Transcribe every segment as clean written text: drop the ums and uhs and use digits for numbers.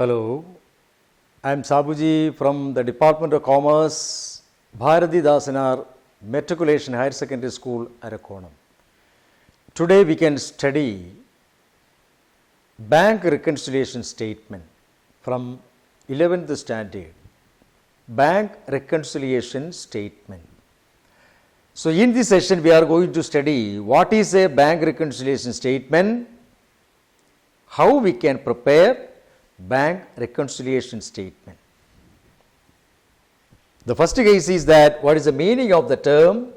Hello, I am Sabuji from the Department of Commerce, Bharati Dasanar Matriculation Higher Secondary School, Arakonam. Today we can study bank reconciliation statement from 11th standard. Bank reconciliation statement. So in this session we are going to study what is a bank reconciliation statement, how we can prepare bank reconciliation statement. The first case is that what is the meaning of the term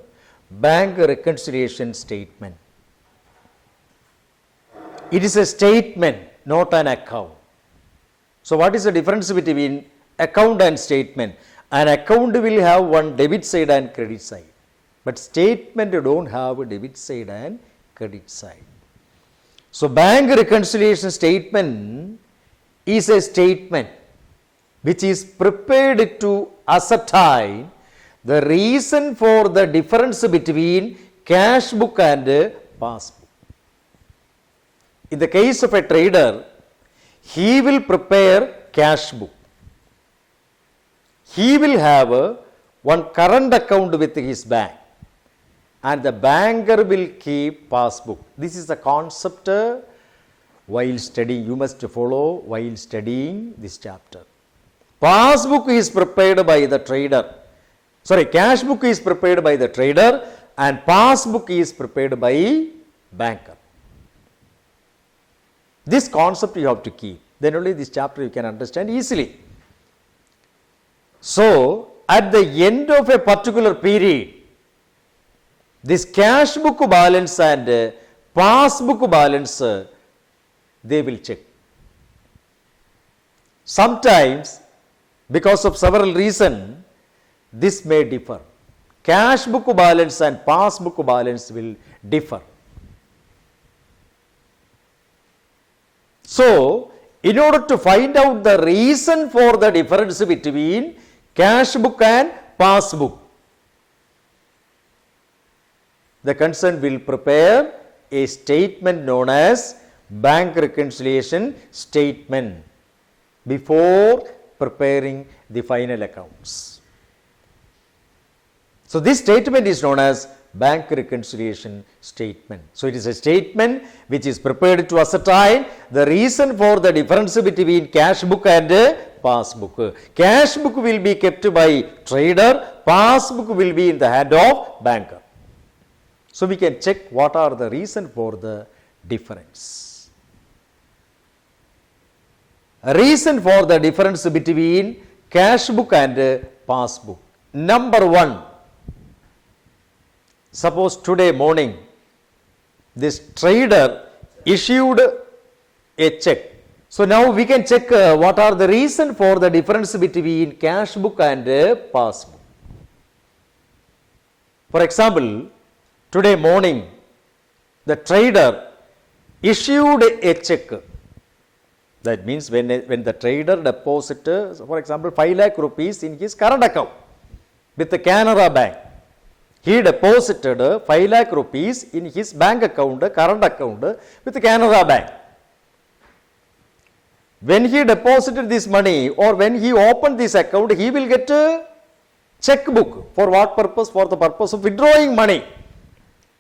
bank reconciliation statement? It is a statement, not an account. So what is the difference between account and statement? An account will have one debit side and credit side, but statement don't have a debit side and credit side. So bank reconciliation statement is a statement which is prepared to ascertain the reason for the difference between cash book and passbook. In the case of a trader, he will prepare cash book. He will have one current account with his bank, and the banker will keep passbook. This is the concept while studying, you must follow while studying this chapter. Passbook is prepared by the trader. Cash book is prepared by the trader and passbook is prepared by banker. This concept you have to keep. Then only this chapter you can understand easily. So, at the end of a particular period, this cash book balance and passbook balance they will check. Sometimes, because of several reasons, this may differ. Cash book balance and passbook balance will differ. So, in order to find out the reason for the difference between cash book and passbook, the concerned will prepare a statement known as bank reconciliation statement before preparing the final accounts. So this statement is known as bank reconciliation statement. So it is a statement which is prepared to ascertain the reason for the difference between cash book and passbook. Cash book will be kept by trader, passbook will be in the hand of banker. So we can check what are the reason for the difference. A reason for the difference between cash book and passbook. Number one, suppose today morning this trader issued a check. So now we can check what are the reason for the difference between cash book and passbook. For example, today morning the trader issued a check. That means when the trader deposited, for example, 5 lakh rupees in his current account with the Canara Bank, he deposited 5 lakh rupees in his bank account, current account with the Canara Bank. When he deposited this money or when he opened this account, he will get a checkbook. For what purpose? For the purpose of withdrawing money.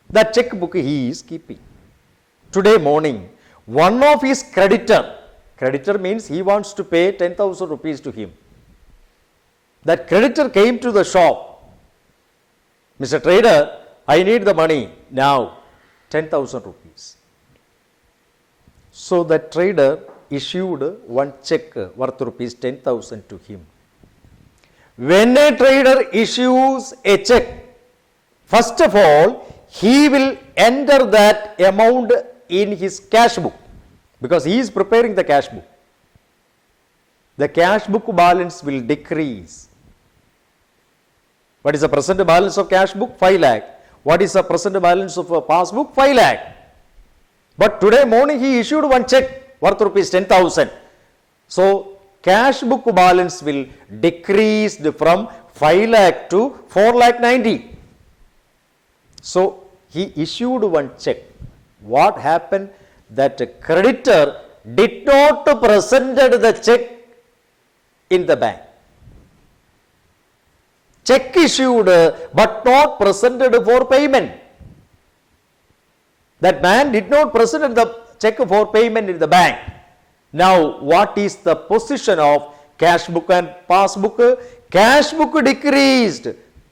That checkbook he is keeping. Today morning, one of his creditor means he wants to pay 10,000 rupees to him. That creditor came to the shop. Mr. Trader, I need the money now, 10,000 rupees. So the trader issued one check worth rupees 10,000 to him. When a trader issues a check, first of all, he will enter that amount in his cash book. Because he is preparing the cash book. The cash book balance will decrease. What is the present balance of cash book? 5 lakh. What is the present balance of a passbook? 5 lakh. But today morning he issued one check worth rupees 10,000. So cash book balance will decrease from 5 lakh to 4 lakh 90. So he issued one check. What happened? That creditor did not present the check in the bank. Check issued but not presented for payment. That man did not present the check for payment in the bank. Now, what is the position of cash book and passbook? Cash book decreased,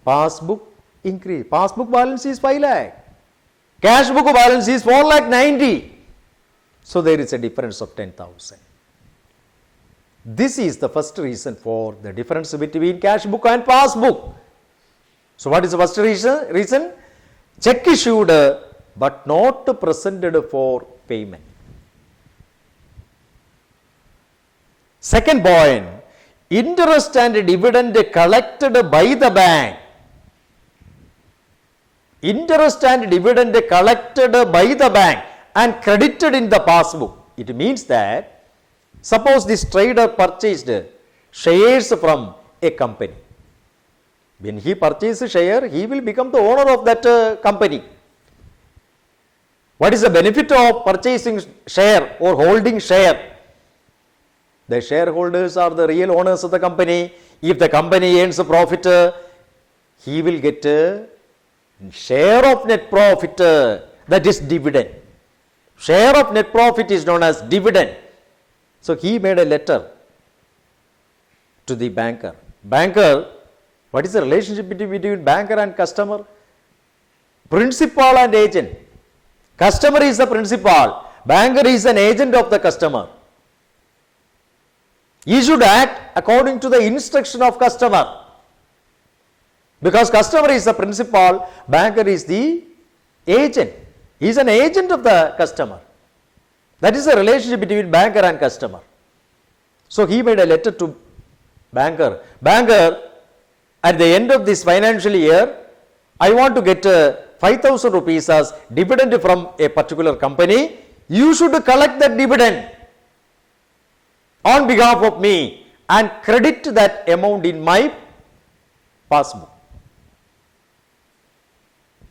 passbook increased. Passbook balance is 5 lakh. Cash book balance is 4 lakh 90. So, there is a difference of 10,000. This is the first reason for the difference between cash book and passbook. So, what is the first reason? Check issued but not presented for payment. Second point, interest and dividend collected by the bank. Interest and dividend collected by the bank and credited in the passbook. It means that suppose this trader purchased shares from a company. When he purchases share, he will become the owner of that company. What is the benefit of purchasing share or holding share? The shareholders are the real owners of the company. If the company earns a profit, he will get a share of net profit, that is dividend. Share of net profit is known as dividend. So, he made a letter to the banker. Banker, what is the relationship between banker and customer? Principal and agent. Customer is the principal. Banker is an agent of the customer. He should act according to the instruction of customer. Because customer is the principal, banker is the agent. He is an agent of the customer. That is the relationship between banker and customer. So, he made a letter to banker. Banker, at the end of this financial year, I want to get 5,000 rupees as dividend from a particular company. You should collect that dividend on behalf of me and credit that amount in my passbook.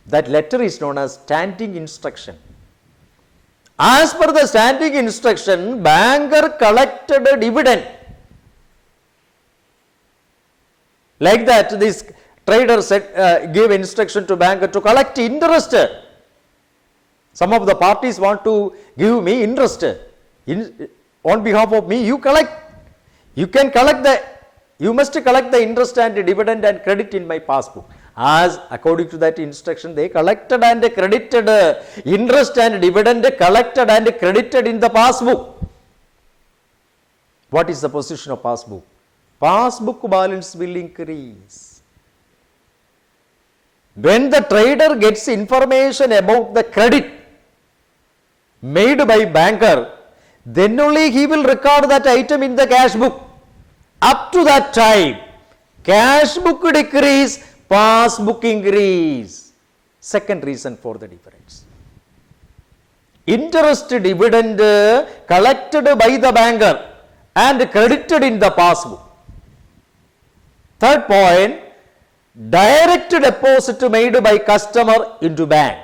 That letter is known as standing instruction. As per the standing instruction, banker collected a dividend. Like that, this trader said, gave instruction to banker to collect interest. Some of the parties want to give me interest. On behalf of me, you collect. You can collect you must collect the interest and dividend and credit in my passbook. As according to that instruction, they collected and credited interest and dividend collected and credited in the passbook. What is the position of passbook? Passbook balance will increase. When the trader gets information about the credit made by banker, then only he will record that item in the cash book. Up to that time, cash book decrease, passbook increase. Second reason for the difference. Interest dividend collected by the banker and credited in the passbook. Third point, direct deposit made by customer into bank.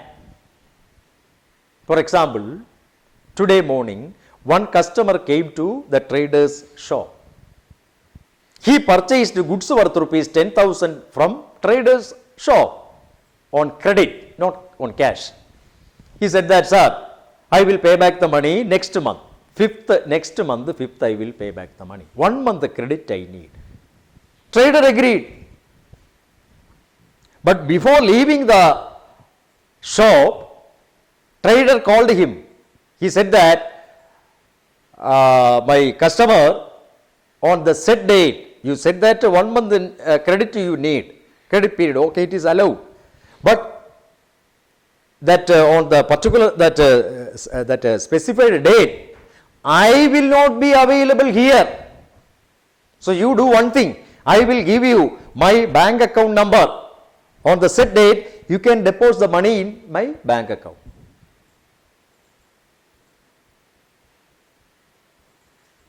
For example, today morning, one customer came to the trader's shop. He purchased goods worth rupees 10,000 from trader's shop on credit, not on cash. He said that, sir, I will pay back the money next month. Next month, 5th, I will pay back the money. 1 month the credit I need. Trader agreed. But before leaving the shop, trader called him. He said that, my customer, on the set date, you said that 1 month credit you need, credit period, okay, it is allowed. But that on the particular, that specified date, I will not be available here. So, you do one thing, I will give you my bank account number. On the set date, you can deposit the money in my bank account.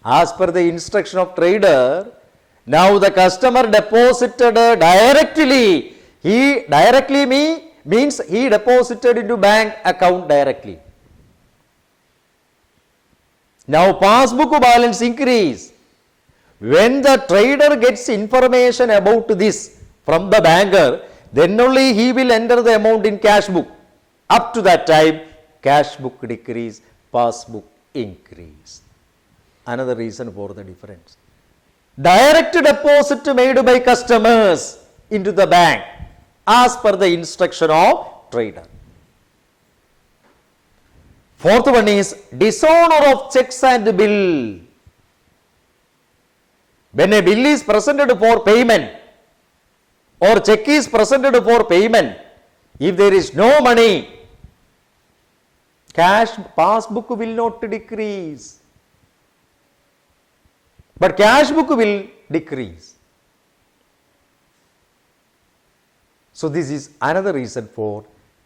As per the instruction of trader, now the customer deposited directly. He directly means he deposited into bank account directly. Now passbook balance increase. When the trader gets information about this from the banker, then only he will enter the amount in cash book. Up to that time, cash book decrease, passbook increase. Another reason for the difference. Direct deposit made by customers into the bank as per the instruction of trader. Fourth one is dishonor of checks and bill. When a bill is presented for payment or check is presented for payment, if there is no money, cash passbook will not decrease, but cash book will decrease. So this is another reason for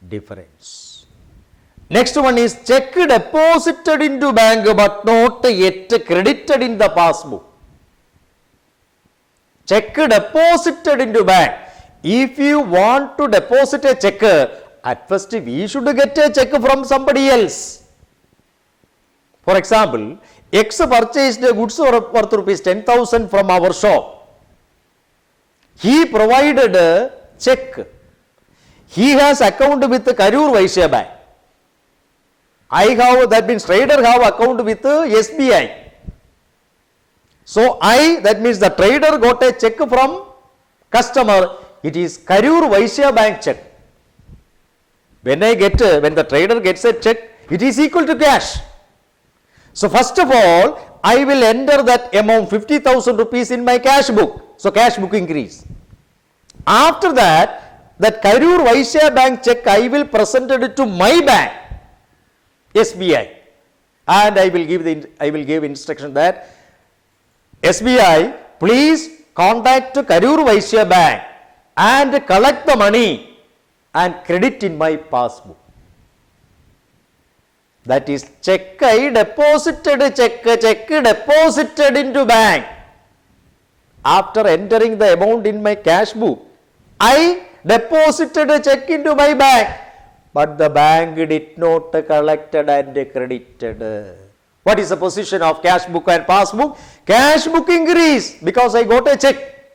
difference. Next one is check deposited into bank but not yet credited in the passbook. Check deposited into bank. If you want to deposit a check, at first we should get a check from somebody else. For example, X purchased goods worth rupees 10,000 from our shop. He provided a check. He has account with Karur Vaishya Bank. I have, that means trader have account with SBI. So that means the trader got a check from customer. It is Karur Vaishya Bank check. When the trader gets a check, it is equal to cash. So first of all, I will enter that amount 50,000 rupees in my cash book. So cash book increase. After that Karur Vaishya Bank check I will present it to my bank, SBI, and I will give instruction that SBI, please contact Karur Vaishya Bank and collect the money and credit in my passbook. That is check I deposited, check deposited into bank. After entering the amount in my cash book, I deposited a check into my bank, but the bank did not collect and credited. What is the position of cash book and passbook? Cash book increase because I got a check.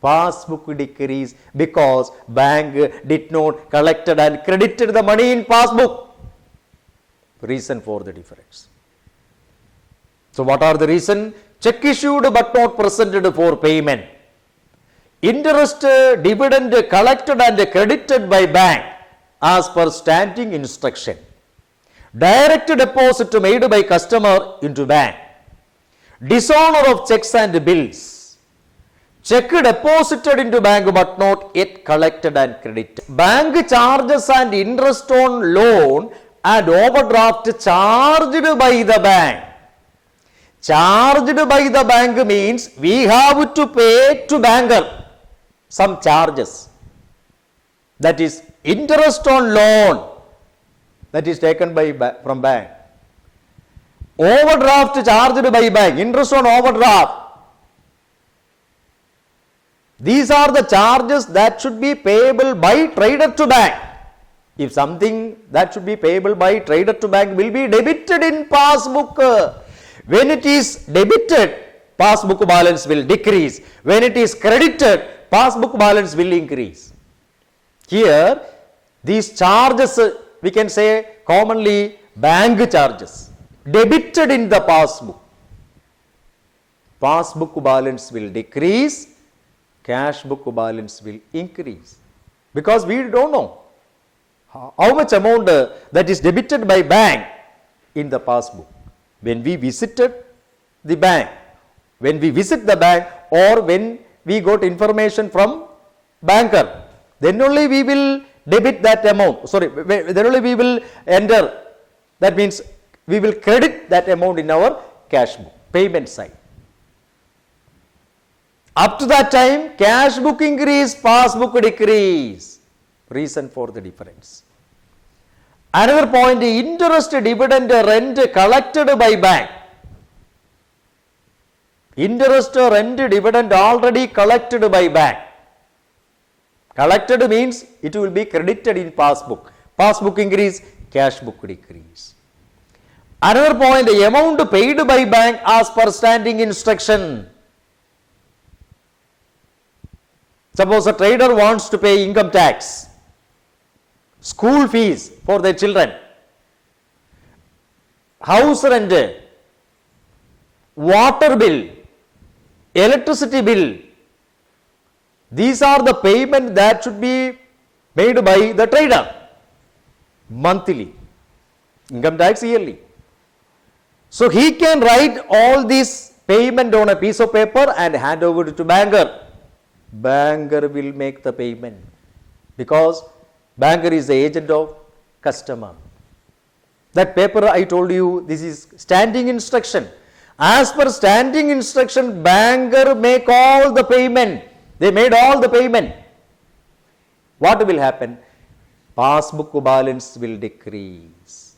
Passbook decrease because bank did not collect and credited the money in passbook. Reason for the difference. So what are the reason? Check issued but not presented for payment. Interest, dividend collected and credited by bank as per standing instruction. Direct deposit made by customer into bank. Dishonor of checks and bills. Check deposited into bank but not yet collected and credited. Bank charges and interest on loan and overdraft charged by the bank. Charged by the bank means we have to pay to banker some charges. That is interest on loan that is taken from bank. Overdraft charged by bank, interest on overdraft. These are the charges that should be payable by trader to bank. If something that should be payable by trader to bank will be debited in passbook. When it is debited, passbook balance will decrease. When it is credited, passbook balance will increase. Here, these charges, we can say commonly bank charges, debited in the passbook. Passbook balance will decrease, cash book balance will increase. Because we don't know how much amount that is debited by bank in the passbook. When we visited the bank, when we visit the bank or when we got information from banker, then only we will debit that amount. Then only we will enter. That means we will credit that amount in our cash book, payment side. Up to that time, cash book increase, passbook decrease. Reason for the difference. Another point, interest, dividend, rent collected by bank. Interest, rent, dividend already collected by bank. Collected means it will be credited in passbook. Passbook increase, cash book decrease. Another point, the amount paid by bank as per standing instruction. Suppose a trader wants to pay income tax, school fees for their children, house rent, water bill, electricity bill. These are the payment that should be made by the trader monthly, income tax yearly. So he can write all these payment on a piece of paper and hand over it to banker. Banker will make the payment because banker is the agent of customer. That paper I told you, this is standing instruction. As per standing instruction, banker make all the payment. They made all the payment. What will happen? Passbook balance will decrease.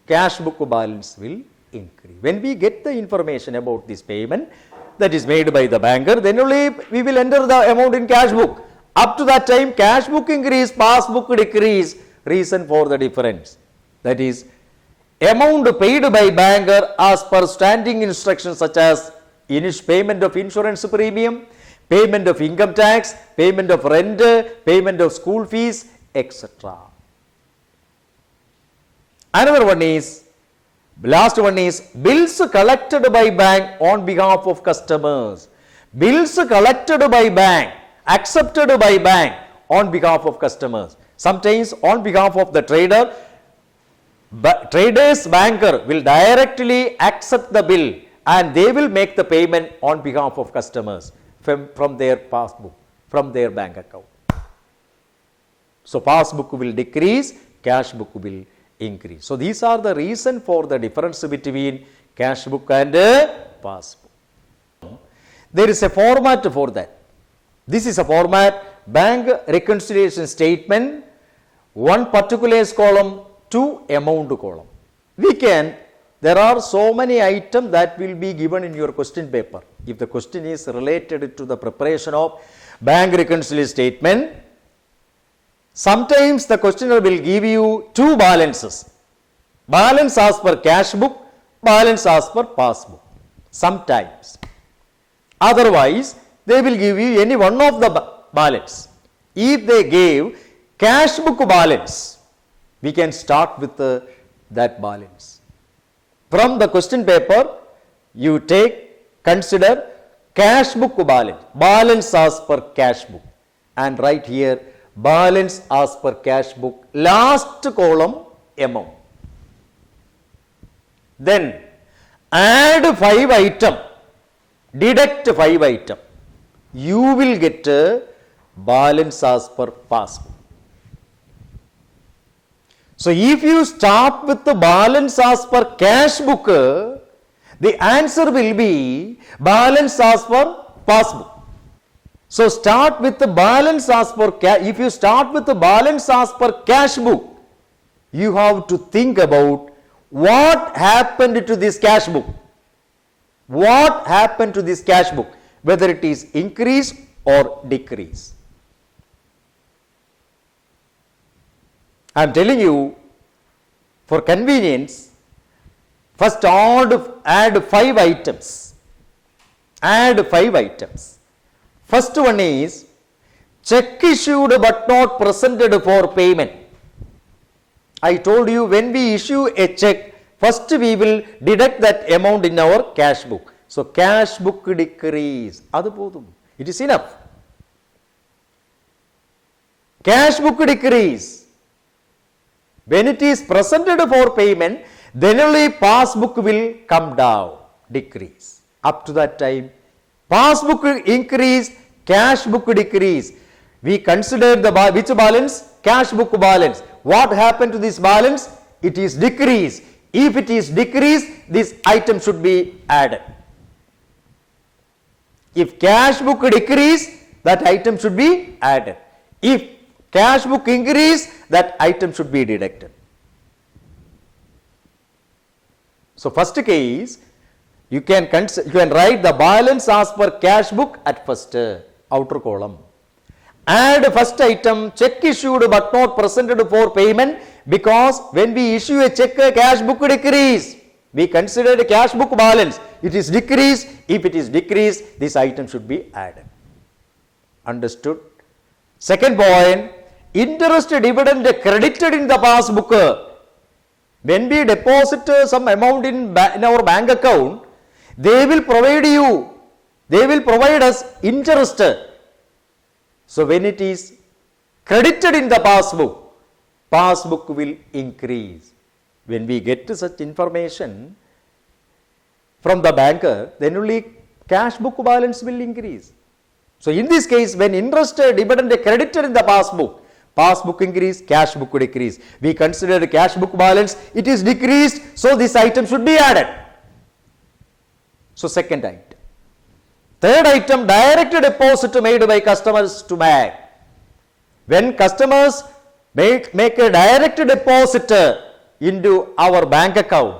Cash book balance will increase. When we get the information about this payment that is made by the banker, then only we will enter the amount in cash book. Up to that time, cash book increase, passbook decrease. Reason for the difference. That is, amount paid by banker as per standing instructions such as payment of insurance premium, payment of income tax, payment of rent, payment of school fees, etc. Another one is, last one is bills collected by bank on behalf of customers. Bills collected by bank, accepted by bank on behalf of customers. Sometimes on behalf of the trader, trader's banker will directly accept the bill and they will make the payment on behalf of customers from their passbook, from their bank account. So passbook will decrease, cash book will increase. So these are the reason for the difference between cash book and passbook. There is a format for that. This is a format: bank reconciliation statement, one particulars column, two amount column. There are so many items that will be given in your question paper. If the question is related to the preparation of bank reconciliation statement, sometimes the questioner will give you two balances. Balance as per cash book, balance as per passbook. Sometimes. Otherwise, they will give you any one of the balance. If they gave cash book balance, we can start with that balance. From the question paper, you consider cash book balance, balance as per cash book, and write here balance as per cash book, last column amount. Then add 5 item, deduct 5 item. You will get balance as per passbook. So if you start with the balance as per cash book, the answer will be balance as per passbook. So start with the balance as per if you start with the balance as per cash book, you have to think about what happened to this cash book. What happened to this cash book? Whether it is increase or decrease. I am telling you, for convenience, first add 5 items. Add 5 items. First one is check issued but not presented for payment. I told you, when we issue a check, first we will deduct that amount in our cash book. So cash book decrease. It is enough. Cash book decrease. When it is presented for payment, then only passbook will come down, decrease. Up to that time, passbook increase, cash book decrease. We consider which balance? Cash book balance. What happened to this balance? It is decrease. If it is decrease, this item should be added. If cash book decrease, that item should be added. If cash book increase, that item should be deducted. So first case, you can write the balance as per cash book at first outer column. Add first item, check issued but not presented for payment, because when we issue a check, cash book decrease. We consider the cash book balance. It is decreased. If it is decreased, this item should be added. Understood? Second point, interest dividend credited in the passbook. When we deposit some amount in our bank account, they will provide us interest. So when it is credited in the passbook will increase. When we get such information from the banker, then only cash book balance will increase. So in this case, when interest dividend credited in the passbook increase, cash book decrease. We consider the cash book balance, it is decreased, so this item should be added. So second item. Third item, direct deposit made by customers to bank. When customers make a direct deposit into our bank account,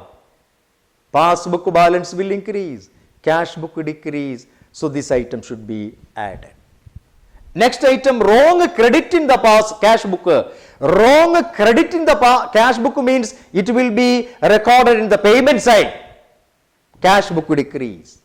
passbook balance will increase, cash book decrease, so this item should be added. Next item, wrong credit in the cash book. Wrong credit in the cash book means it will be recorded in the payment side. Cash book decrease.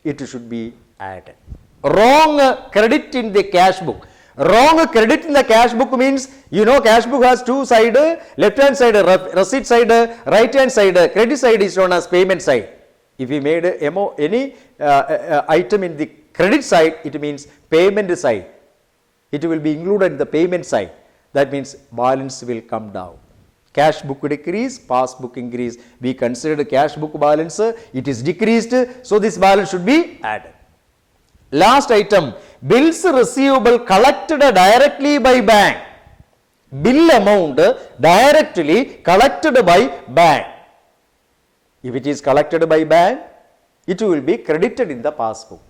It should be added. Wrong credit in the cash book. Wrong credit in the cash book means, cash book has two sides, left hand side receipt side, right hand side credit side is known as payment side. If we made any item in the credit side, it means payment side. It will be included in the payment side. That means balance will come down. Cash book decrease, passbook increase. We consider the cash book balance, it is decreased, so this balance should be added. Last item, bills receivable collected directly by bank. Bill amount directly collected by bank. If it is collected by bank, it will be credited in the passbook.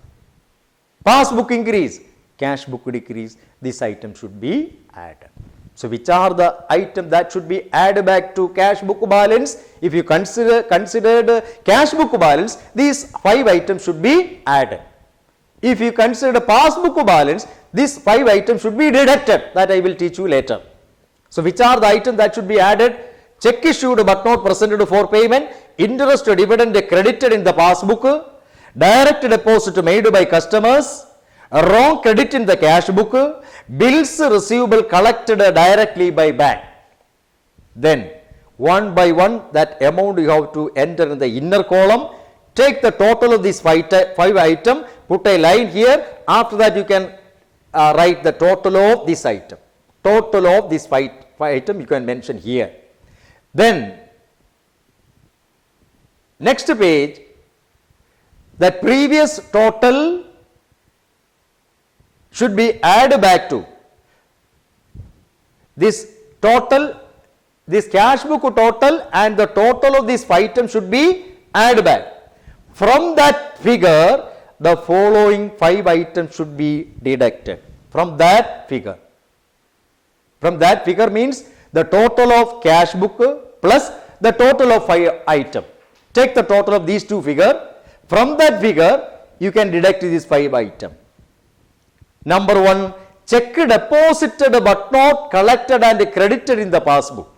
Passbook increase, cash book decrease, this item should be added. So which are the items that should be added back to cash book balance? If you considered cash book balance, these 5 items should be added. If you consider passbook balance, these 5 items should be deducted. That I will teach you later. So which are the items that should be added? Check issued but not presented for payment, interest dividend credited in the passbook, direct deposit made by customers, wrong credit in the cash book, bills receivable collected directly by bank. Then one by one that amount you have to enter in the inner column. Take the total of these 5 items, put a line here. After that you can write the total of this item. Total of this 5 items you can mention here. Then next page, that previous total should be added back to this total, this cash book total, and the total of this item should be added back. From that figure, the following 5 items should be deducted. From that figure. From that figure means the total of cash book plus the total of 5 items. Take the total of these 2 figures. From that figure, you can deduct these 5 items. Number 1, check deposited but not collected and credited in the passbook.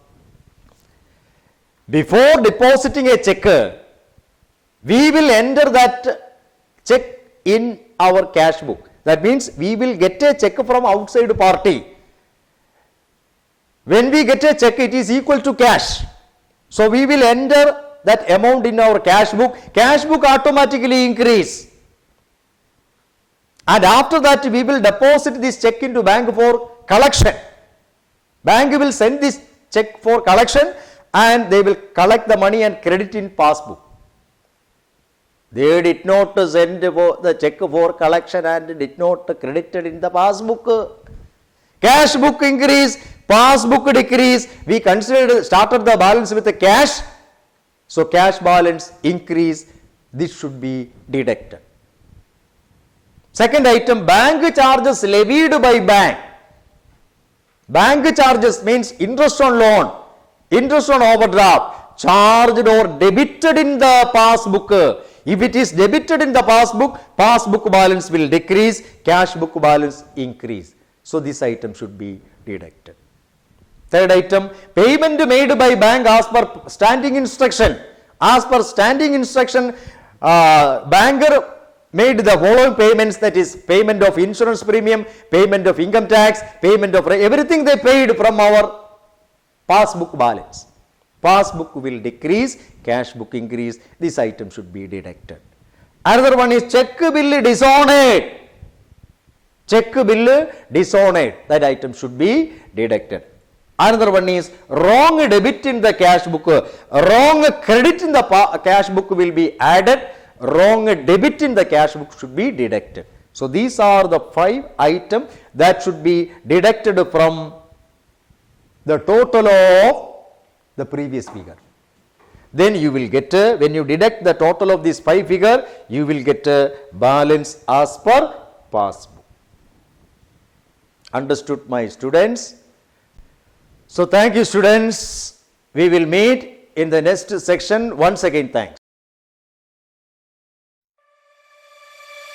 Before depositing a check, we will enter that check in our cash book. That means we will get a check from outside party. When we get a check, it is equal to cash. So we will enter that amount in our cash book. Cash book automatically increase. And after that we will deposit this check into bank for collection. Bank will send this check for collection and they will collect the money and credit in passbook. They did not send the check for collection and did not credit it in the passbook. Cash book increase, passbook decrease. We started the balance with the cash. So cash balance increase. This should be deducted. Second item, bank charges levied by bank. Bank charges means interest on loan, interest on overdraft, charged or debited in the passbook. If it is debited in the passbook, passbook balance will decrease, cash book balance increase. So this item should be deducted. Third item, payment made by bank as per standing instruction. As per standing instruction, banker made the following payments, that is payment of insurance premium, payment of income tax, payment of everything they paid from our passbook balance. Passbook will decrease, cash book increase, this item should be deducted. Another one is check bill dishonored. Check bill dishonored, that item should be deducted. Another one is wrong debit in the cash book, wrong credit in the cash book will be added, wrong debit in the cash book should be deducted. So these are the 5 items that should be deducted from the total of the previous figure. Then you will get, when you deduct the total of these 5 figure, you will get a balance as per passbook. Understood, my students? So thank you, students. We will meet in the next section. Once again, thanks.